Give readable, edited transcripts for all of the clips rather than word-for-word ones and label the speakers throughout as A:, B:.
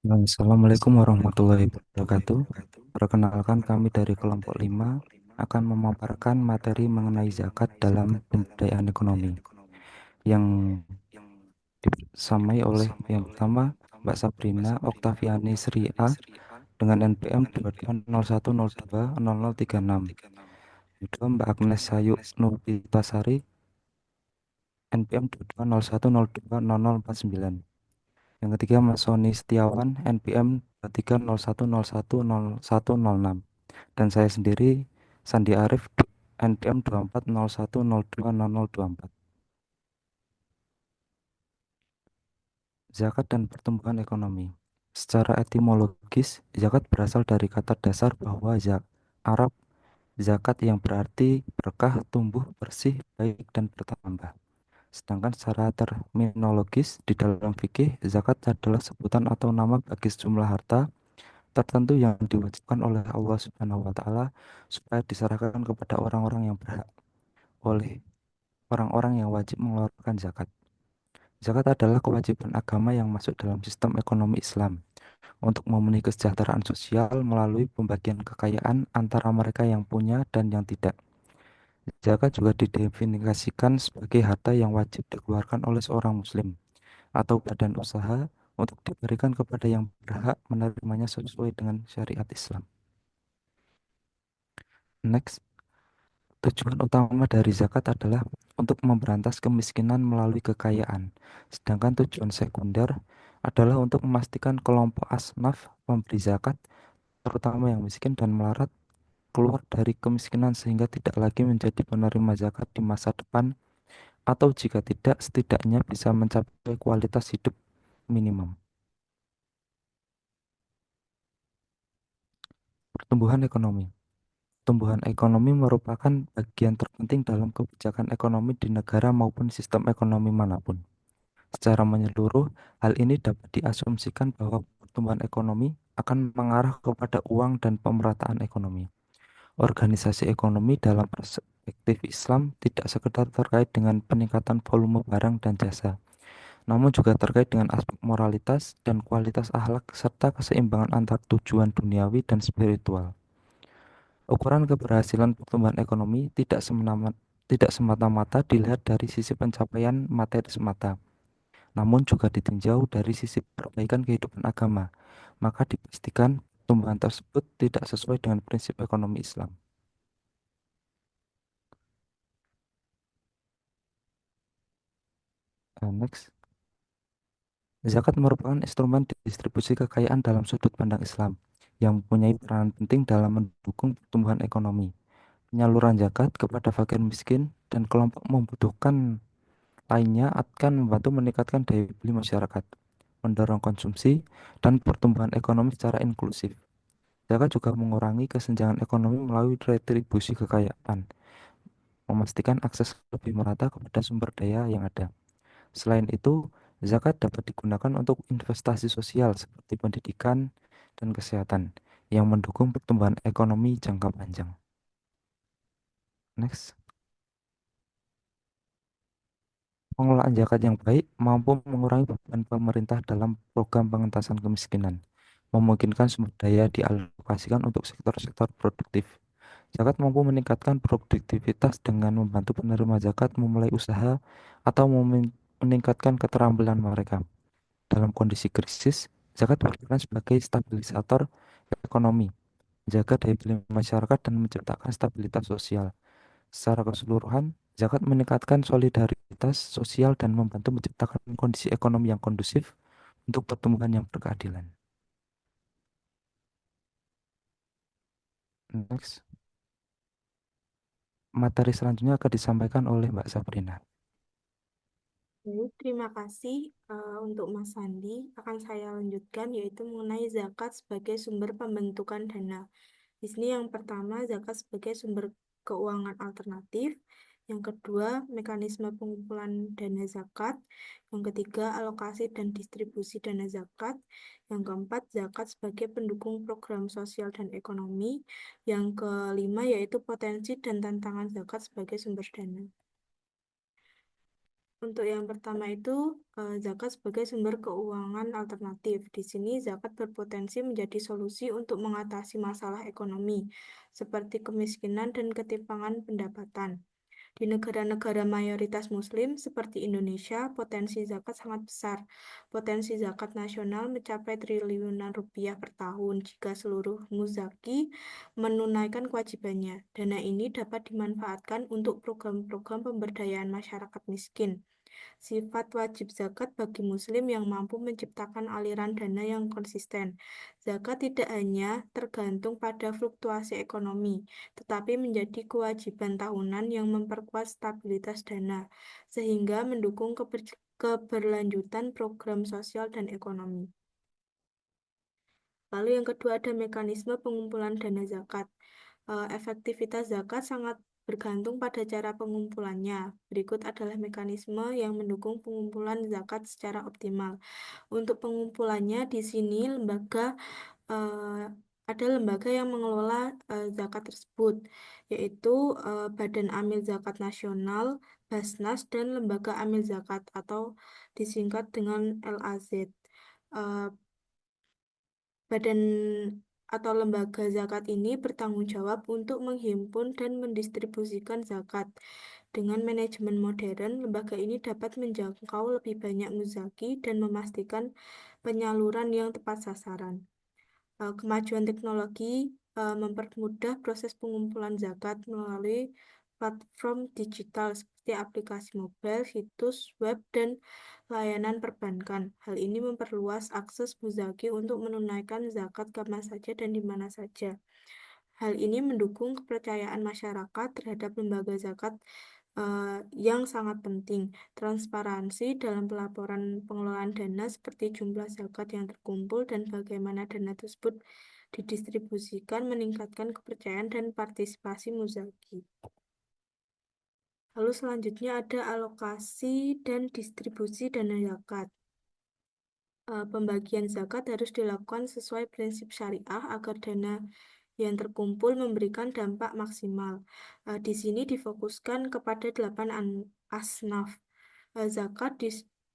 A: Assalamualaikum warahmatullahi wabarakatuh. Perkenalkan kami dari kelompok 5 akan memaparkan materi mengenai zakat dalam pemberdayaan ekonomi yang disamai oleh yang pertama Mbak Sabrina Oktaviani Sri A dengan NPM 2201020036. Kedua Mbak Agnes Sayuk Nurbitasari NPM 2201020049. Yang ketiga Mas Sony Setiawan NPM 2301010106. Dan saya sendiri Sandi Arif NPM 2401020024. Zakat dan pertumbuhan ekonomi. Secara etimologis, zakat berasal dari kata dasar bahwa Arab zakat yang berarti berkah, tumbuh, bersih, baik, dan bertambah. Sedangkan secara terminologis di dalam fikih, zakat adalah sebutan atau nama bagi sejumlah harta tertentu yang diwajibkan oleh Allah Subhanahu wa taala supaya diserahkan kepada orang-orang yang berhak oleh orang-orang yang wajib mengeluarkan zakat. Zakat adalah kewajiban agama yang masuk dalam sistem ekonomi Islam untuk memenuhi kesejahteraan sosial melalui pembagian kekayaan antara mereka yang punya dan yang tidak. Zakat juga didefinisikan sebagai harta yang wajib dikeluarkan oleh seorang muslim atau badan usaha untuk diberikan kepada yang berhak menerimanya sesuai dengan syariat Islam. Next, tujuan utama dari zakat adalah untuk memberantas kemiskinan melalui kekayaan, sedangkan tujuan sekunder adalah untuk memastikan kelompok asnaf pemberi zakat, terutama yang miskin dan melarat, keluar dari kemiskinan sehingga tidak lagi menjadi penerima zakat di masa depan, atau jika tidak, setidaknya bisa mencapai kualitas hidup minimum. Pertumbuhan ekonomi. Pertumbuhan ekonomi merupakan bagian terpenting dalam kebijakan ekonomi di negara maupun sistem ekonomi manapun. Secara menyeluruh, hal ini dapat diasumsikan bahwa pertumbuhan ekonomi akan mengarah kepada uang dan pemerataan ekonomi. Organisasi ekonomi dalam perspektif Islam tidak sekedar terkait dengan peningkatan volume barang dan jasa, namun juga terkait dengan aspek moralitas dan kualitas akhlak serta keseimbangan antar tujuan duniawi dan spiritual. Ukuran keberhasilan pertumbuhan ekonomi tidak semata-mata dilihat dari sisi pencapaian materi semata, namun juga ditinjau dari sisi perbaikan kehidupan agama. Maka dipastikan pertumbuhan tersebut tidak sesuai dengan prinsip ekonomi Islam. Next, zakat merupakan instrumen distribusi kekayaan dalam sudut pandang Islam yang mempunyai peranan penting dalam mendukung pertumbuhan ekonomi. Penyaluran zakat kepada fakir miskin dan kelompok membutuhkan lainnya akan membantu meningkatkan daya beli masyarakat, mendorong konsumsi, dan pertumbuhan ekonomi secara inklusif. Zakat juga mengurangi kesenjangan ekonomi melalui retribusi kekayaan, memastikan akses lebih merata kepada sumber daya yang ada. Selain itu, zakat dapat digunakan untuk investasi sosial seperti pendidikan dan kesehatan yang mendukung pertumbuhan ekonomi jangka panjang. Next. Pengelolaan zakat yang baik mampu mengurangi beban pemerintah dalam program pengentasan kemiskinan, memungkinkan sumber daya dialokasikan untuk sektor-sektor produktif. Zakat mampu meningkatkan produktivitas dengan membantu penerima zakat memulai usaha atau meningkatkan keterampilan mereka. Dalam kondisi krisis, zakat berperan sebagai stabilisator ekonomi, menjaga daya beli masyarakat dan menciptakan stabilitas sosial. Secara keseluruhan, zakat meningkatkan solidaritas sosial dan membantu menciptakan kondisi ekonomi yang kondusif untuk pertumbuhan yang berkeadilan. Next, materi selanjutnya akan disampaikan oleh Mbak Sabrina.
B: Baik, terima kasih untuk Mas Sandi. Akan saya lanjutkan yaitu mengenai zakat sebagai sumber pembentukan dana. Di sini yang pertama zakat sebagai sumber keuangan alternatif. Yang kedua, mekanisme pengumpulan dana zakat. Yang ketiga, alokasi dan distribusi dana zakat. Yang keempat, zakat sebagai pendukung program sosial dan ekonomi. Yang kelima, yaitu potensi dan tantangan zakat sebagai sumber dana. Untuk yang pertama itu zakat sebagai sumber keuangan alternatif. Di sini zakat berpotensi menjadi solusi untuk mengatasi masalah ekonomi seperti kemiskinan dan ketimpangan pendapatan. Di negara-negara mayoritas Muslim seperti Indonesia, potensi zakat sangat besar. Potensi zakat nasional mencapai triliunan rupiah per tahun jika seluruh muzaki menunaikan kewajibannya. Dana ini dapat dimanfaatkan untuk program-program pemberdayaan masyarakat miskin. Sifat wajib zakat bagi Muslim yang mampu menciptakan aliran dana yang konsisten. Zakat tidak hanya tergantung pada fluktuasi ekonomi, tetapi menjadi kewajiban tahunan yang memperkuat stabilitas dana, sehingga mendukung keberlanjutan program sosial dan ekonomi. Lalu yang kedua ada mekanisme pengumpulan dana zakat. Efektivitas zakat sangat bergantung pada cara pengumpulannya. Berikut adalah mekanisme yang mendukung pengumpulan zakat secara optimal. Untuk pengumpulannya di sini eh, ada lembaga yang mengelola zakat tersebut, yaitu Badan Amil Zakat Nasional, Basnas, dan Lembaga Amil Zakat atau disingkat dengan LAZ. Eh, Badan atau lembaga zakat ini bertanggung jawab untuk menghimpun dan mendistribusikan zakat. Dengan manajemen modern, lembaga ini dapat menjangkau lebih banyak muzaki dan memastikan penyaluran yang tepat sasaran. Kemajuan teknologi mempermudah proses pengumpulan zakat melalui platform digital seperti aplikasi mobile, situs web, dan layanan perbankan. Hal ini memperluas akses muzaki untuk menunaikan zakat kapan saja dan di mana saja. Hal ini mendukung kepercayaan masyarakat terhadap lembaga zakat yang sangat penting. Transparansi dalam pelaporan pengelolaan dana seperti jumlah zakat yang terkumpul dan bagaimana dana tersebut didistribusikan meningkatkan kepercayaan dan partisipasi muzaki. Lalu selanjutnya ada alokasi dan distribusi dana zakat. Pembagian zakat harus dilakukan sesuai prinsip syariah agar dana yang terkumpul memberikan dampak maksimal. Di sini difokuskan kepada 8 asnaf. Zakat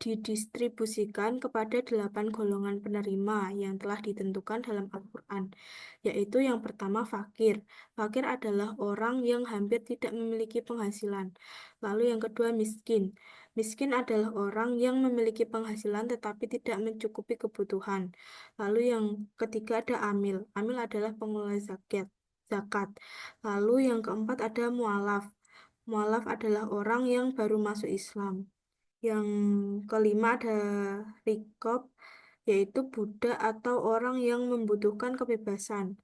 B: didistribusikan kepada 8 golongan penerima yang telah ditentukan dalam Al-Quran, yaitu yang pertama fakir. Fakir adalah orang yang hampir tidak memiliki penghasilan. Lalu yang kedua miskin. Miskin adalah orang yang memiliki penghasilan tetapi tidak mencukupi kebutuhan. Lalu yang ketiga ada amil. Amil adalah pengelola zakat. Lalu yang keempat ada mualaf. Mualaf adalah orang yang baru masuk Islam. Yang kelima ada rikob, yaitu budak atau orang yang membutuhkan kebebasan.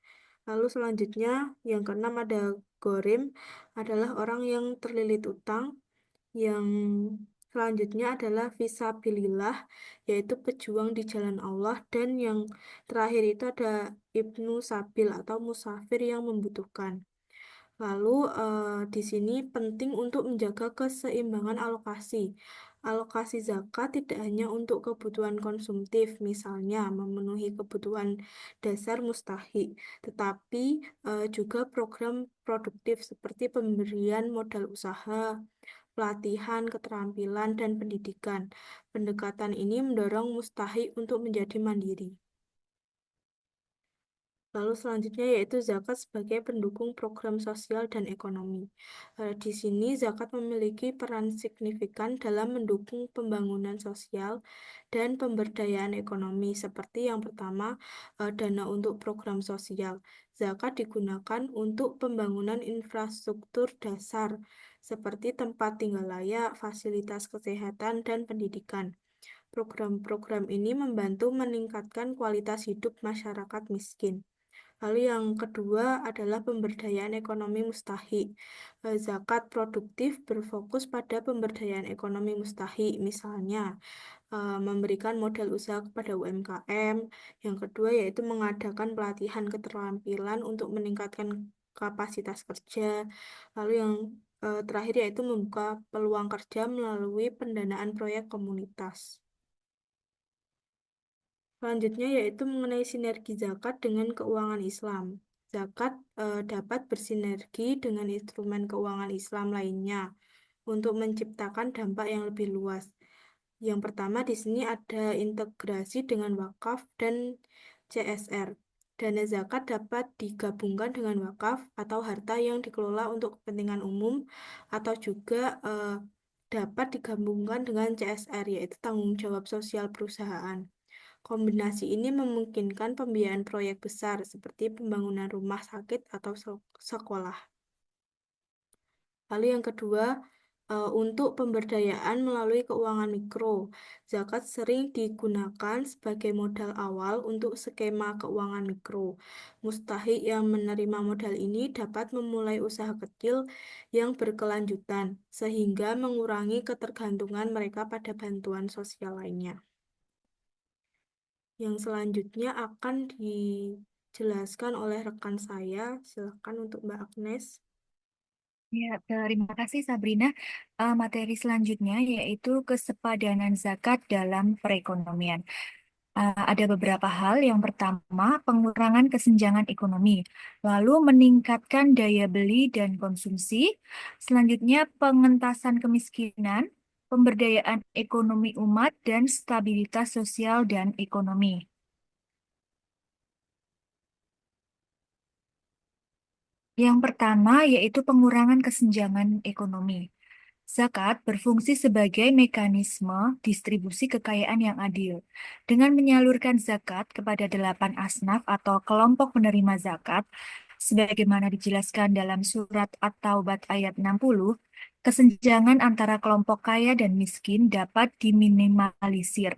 B: Lalu selanjutnya yang keenam ada gorim, adalah orang yang terlilit utang. Yang selanjutnya adalah fisabilillah, yaitu pejuang di jalan Allah. Dan yang terakhir itu ada ibnu sabil atau musafir yang membutuhkan. Lalu di sini penting untuk menjaga keseimbangan alokasi. Alokasi zakat tidak hanya untuk kebutuhan konsumtif, misalnya memenuhi kebutuhan dasar mustahik, tetapi juga program produktif seperti pemberian modal usaha, pelatihan, keterampilan, dan pendidikan. Pendekatan ini mendorong mustahik untuk menjadi mandiri. Lalu selanjutnya yaitu zakat sebagai pendukung program sosial dan ekonomi. Di sini zakat memiliki peran signifikan dalam mendukung pembangunan sosial dan pemberdayaan ekonomi. Seperti yang pertama, dana untuk program sosial. Zakat digunakan untuk pembangunan infrastruktur dasar seperti tempat tinggal layak, fasilitas kesehatan, dan pendidikan. Program-program ini membantu meningkatkan kualitas hidup masyarakat miskin. Lalu yang kedua adalah pemberdayaan ekonomi mustahik. Zakat produktif berfokus pada pemberdayaan ekonomi mustahik, misalnya memberikan modal usaha kepada UMKM. Yang kedua yaitu mengadakan pelatihan keterampilan untuk meningkatkan kapasitas kerja. Lalu yang terakhir yaitu membuka peluang kerja melalui pendanaan proyek komunitas. Selanjutnya yaitu mengenai sinergi zakat dengan keuangan Islam. Zakat dapat bersinergi dengan instrumen keuangan Islam lainnya. untuk menciptakan dampak yang lebih luas. Yang pertama di sini ada integrasi dengan wakaf dan CSR. Dana zakat dapat digabungkan dengan wakaf atau harta yang dikelola untuk kepentingan umum atau juga dapat digabungkan dengan CSR, yaitu tanggung jawab sosial perusahaan. Kombinasi ini memungkinkan pembiayaan proyek besar seperti pembangunan rumah sakit atau sekolah. Lalu yang kedua, untuk pemberdayaan melalui keuangan mikro. Zakat sering digunakan sebagai modal awal untuk skema keuangan mikro. Mustahik yang menerima modal ini dapat memulai usaha kecil yang berkelanjutan, sehingga mengurangi ketergantungan mereka pada bantuan sosial lainnya. Yang selanjutnya akan dijelaskan oleh rekan saya. Silakan untuk Mbak Agnes.
C: Ya, terima kasih Sabrina. Materi selanjutnya yaitu kesepadanan zakat dalam perekonomian. Ada beberapa hal. Yang pertama, pengurangan kesenjangan ekonomi, lalu meningkatkan daya beli dan konsumsi. Selanjutnya, pengentasan kemiskinan, pemberdayaan ekonomi umat, dan stabilitas sosial dan ekonomi. Yang pertama yaitu pengurangan kesenjangan ekonomi. Zakat berfungsi sebagai mekanisme distribusi kekayaan yang adil. Dengan menyalurkan zakat kepada 8 asnaf atau kelompok penerima zakat, sebagaimana dijelaskan dalam surat At-Taubat ayat 60, kesenjangan antara kelompok kaya dan miskin dapat diminimalisir.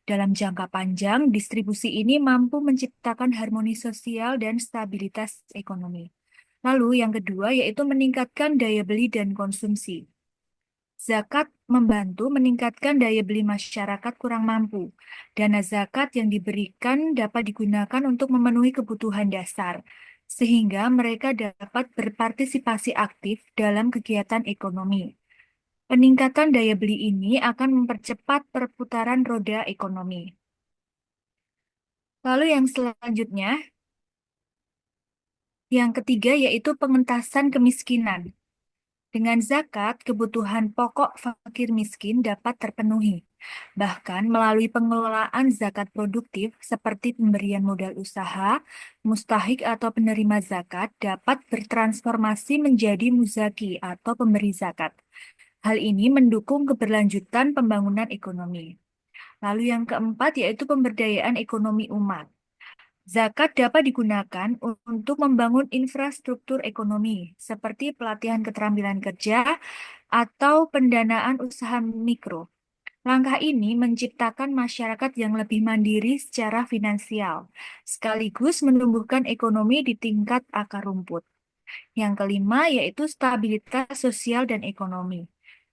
C: Dalam jangka panjang, distribusi ini mampu menciptakan harmoni sosial dan stabilitas ekonomi. Lalu yang kedua yaitu meningkatkan daya beli dan konsumsi. Zakat membantu meningkatkan daya beli masyarakat kurang mampu. Dana zakat yang diberikan dapat digunakan untuk memenuhi kebutuhan dasar, sehingga mereka dapat berpartisipasi aktif dalam kegiatan ekonomi. Peningkatan daya beli ini akan mempercepat perputaran roda ekonomi. Lalu yang selanjutnya, yang ketiga yaitu pengentasan kemiskinan. Dengan zakat, kebutuhan pokok fakir miskin dapat terpenuhi. Bahkan melalui pengelolaan zakat produktif seperti pemberian modal usaha, mustahik atau penerima zakat dapat bertransformasi menjadi muzaki atau pemberi zakat. Hal ini mendukung keberlanjutan pembangunan ekonomi. Lalu yang keempat yaitu pemberdayaan ekonomi umat. Zakat dapat digunakan untuk membangun infrastruktur ekonomi, seperti pelatihan keterampilan kerja atau pendanaan usaha mikro. Langkah ini menciptakan masyarakat yang lebih mandiri secara finansial, sekaligus menumbuhkan ekonomi di tingkat akar rumput. Yang kelima yaitu stabilitas sosial dan ekonomi.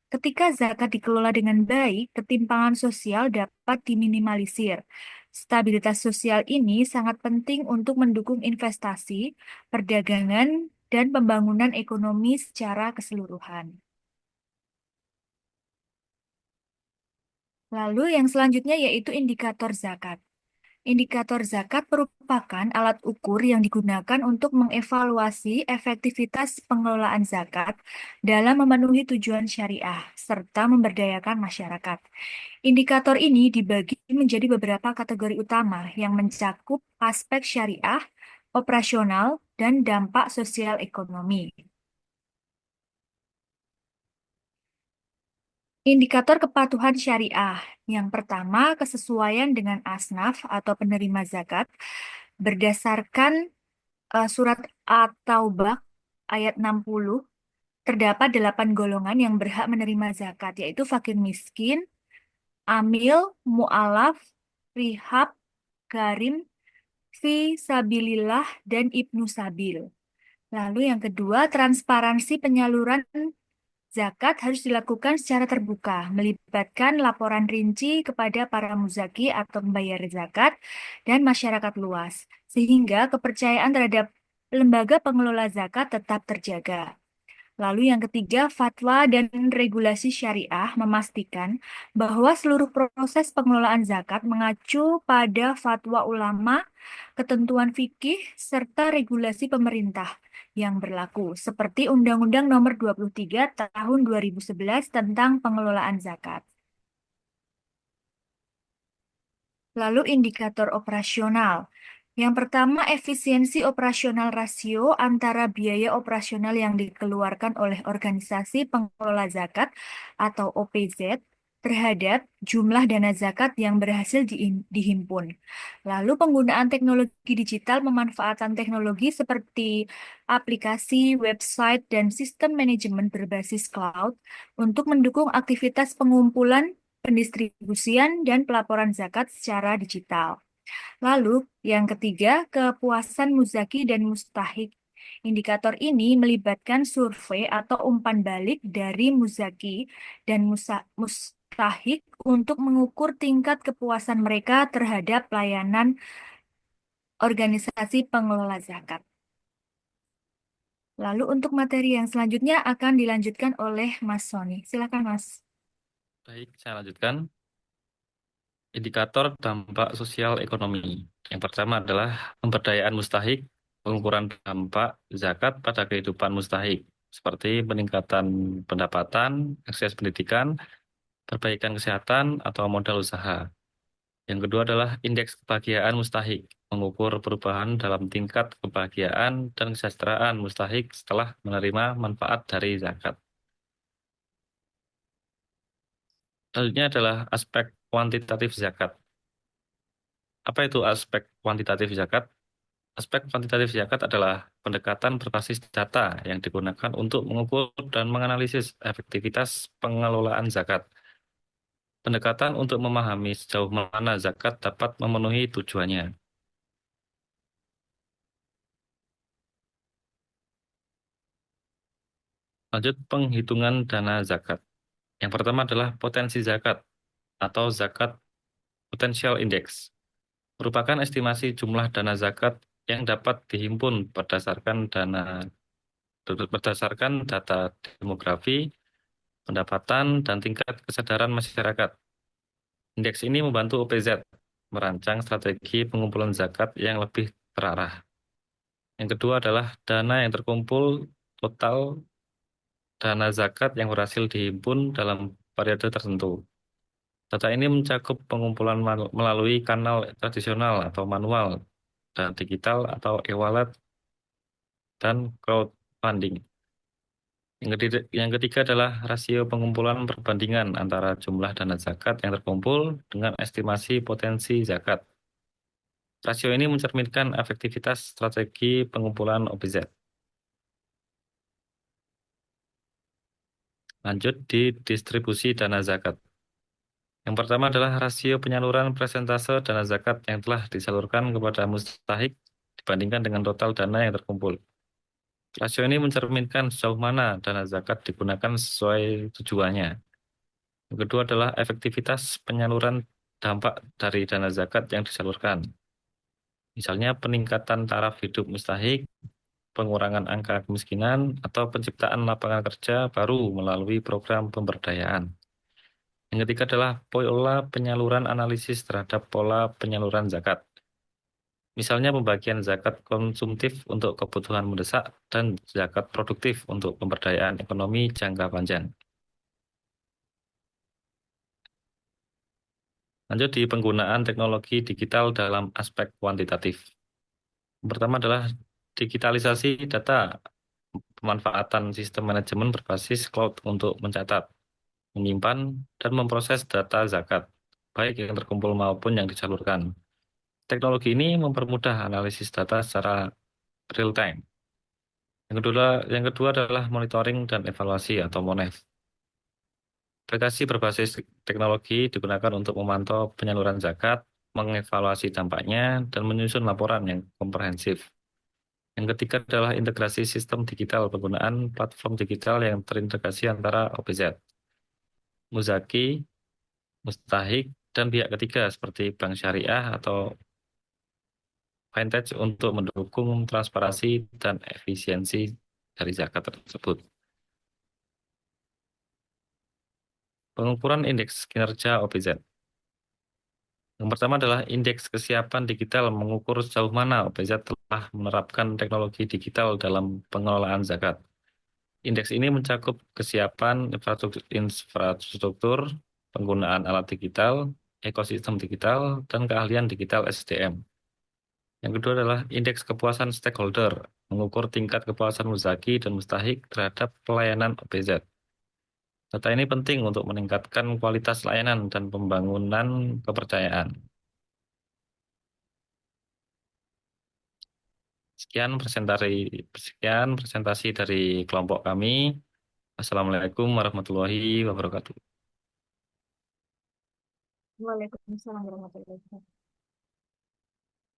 C: Ketika zakat dikelola dengan baik, ketimpangan sosial dapat diminimalisir. Stabilitas sosial ini sangat penting untuk mendukung investasi, perdagangan, dan pembangunan ekonomi secara keseluruhan. Lalu yang selanjutnya yaitu indikator zakat. Indikator zakat merupakan alat ukur yang digunakan untuk mengevaluasi efektivitas pengelolaan zakat dalam memenuhi tujuan syariah serta memberdayakan masyarakat. Indikator ini dibagi menjadi beberapa kategori utama yang mencakup aspek syariah, operasional, dan dampak sosial ekonomi. Indikator kepatuhan syariah. Yang pertama, kesesuaian dengan asnaf atau penerima zakat berdasarkan surat At-Taubah ayat 60, terdapat 8 golongan yang berhak menerima zakat, yaitu fakir miskin, amil, mu'alaf, rihab, garim, fi sabilillah, dan ibnu sabil. Lalu yang kedua, transparansi penyaluran zakat harus dilakukan secara terbuka, melibatkan laporan rinci kepada para muzaki atau pembayar zakat dan masyarakat luas, sehingga kepercayaan terhadap lembaga pengelola zakat tetap terjaga. Lalu yang ketiga, fatwa dan regulasi syariah memastikan bahwa seluruh proses pengelolaan zakat mengacu pada fatwa ulama, ketentuan fikih, serta regulasi pemerintah yang berlaku, seperti Undang-Undang Nomor 23 Tahun 2011 tentang pengelolaan zakat. Lalu indikator operasional. Yang pertama, efisiensi operasional rasio antara biaya operasional yang dikeluarkan oleh organisasi pengelola zakat atau OPZ terhadap jumlah dana zakat yang berhasil dihimpun. Lalu penggunaan teknologi digital, memanfaatkan teknologi seperti aplikasi, website, dan sistem manajemen berbasis cloud untuk mendukung aktivitas pengumpulan, pendistribusian, dan pelaporan zakat secara digital. Lalu, yang ketiga, kepuasan muzaki dan mustahik. Indikator ini melibatkan survei atau umpan balik dari muzaki dan mustahik untuk mengukur tingkat kepuasan mereka terhadap pelayanan organisasi pengelola zakat. Lalu untuk materi yang selanjutnya akan dilanjutkan oleh Mas Sony. Silakan, Mas.
D: Baik, saya lanjutkan. Indikator dampak sosial ekonomi. Yang pertama adalah pemberdayaan mustahik, pengukuran dampak zakat pada kehidupan mustahik, seperti peningkatan pendapatan, akses pendidikan, perbaikan kesehatan, atau modal usaha. Yang kedua adalah indeks kebahagiaan mustahik, mengukur perubahan dalam tingkat kebahagiaan dan kesejahteraan mustahik setelah menerima manfaat dari zakat. Selanjutnya adalah aspek kuantitatif zakat. Apa itu aspek kuantitatif zakat? Aspek kuantitatif zakat adalah pendekatan berbasis data yang digunakan untuk mengukur dan menganalisis efektivitas pengelolaan zakat. Pendekatan untuk memahami sejauh mana zakat dapat memenuhi tujuannya. Lanjut, penghitungan dana zakat. Yang pertama adalah potensi zakat atau zakat potential index. Merupakan estimasi jumlah dana zakat yang dapat dihimpun berdasarkan data demografi, pendapatan, dan tingkat kesadaran masyarakat. Indeks ini membantu OPZ merancang strategi pengumpulan zakat yang lebih terarah. Yang kedua adalah dana yang terkumpul, total dana zakat yang berhasil dihimpun dalam periode tertentu. Data ini mencakup pengumpulan melalui kanal tradisional atau manual, dan digital atau e-wallet, dan crowdfunding. Yang ketiga adalah rasio pengumpulan perbandingan antara jumlah dana zakat yang terkumpul dengan estimasi potensi zakat. Rasio ini mencerminkan efektivitas strategi pengumpulan OPZ. Lanjut di distribusi dana zakat. Yang pertama adalah rasio penyaluran persentase dana zakat yang telah disalurkan kepada mustahik dibandingkan dengan total dana yang terkumpul. Rasio ini mencerminkan sejauh mana dana zakat digunakan sesuai tujuannya. Yang kedua adalah efektivitas penyaluran dampak dari dana zakat yang disalurkan. Misalnya peningkatan taraf hidup mustahik, pengurangan angka kemiskinan, atau penciptaan lapangan kerja baru melalui program pemberdayaan. Yang ketiga adalah pola penyaluran analisis terhadap pola penyaluran zakat. Misalnya pembagian zakat konsumtif untuk kebutuhan mendesak dan zakat produktif untuk pemberdayaan ekonomi jangka panjang. Lanjut di penggunaan teknologi digital dalam aspek kuantitatif. Yang pertama adalah digitalisasi data, pemanfaatan sistem manajemen berbasis cloud untuk mencatat, menyimpan, dan memproses data zakat, baik yang terkumpul maupun yang disalurkan. Teknologi ini mempermudah analisis data secara real time. Yang kedua adalah monitoring dan evaluasi atau MONEV. Aplikasi berbasis teknologi digunakan untuk memantau penyaluran zakat, mengevaluasi dampaknya, dan menyusun laporan yang komprehensif. Yang ketiga adalah integrasi sistem digital, penggunaan platform digital yang terintegrasi antara OPZ, Muzaki, Mustahik, dan pihak ketiga seperti bank syariah atau fintech untuk mendukung transparansi dan efisiensi dari zakat tersebut. Pengukuran indeks kinerja OPZ. Yang pertama adalah indeks kesiapan digital mengukur sejauh mana OPZ telah menerapkan teknologi digital dalam pengelolaan zakat. Indeks ini mencakup kesiapan infrastruktur, penggunaan alat digital, ekosistem digital, dan keahlian digital SDM. Yang kedua adalah indeks kepuasan stakeholder, mengukur tingkat kepuasan muzaki dan mustahik terhadap pelayanan OPZ. Data ini penting untuk meningkatkan kualitas layanan dan pembangunan kepercayaan. Sekian presentasi dari kelompok kami. Assalamualaikum warahmatullahi wabarakatuh.
C: Waalaikumsalam warahmatullahi wabarakatuh.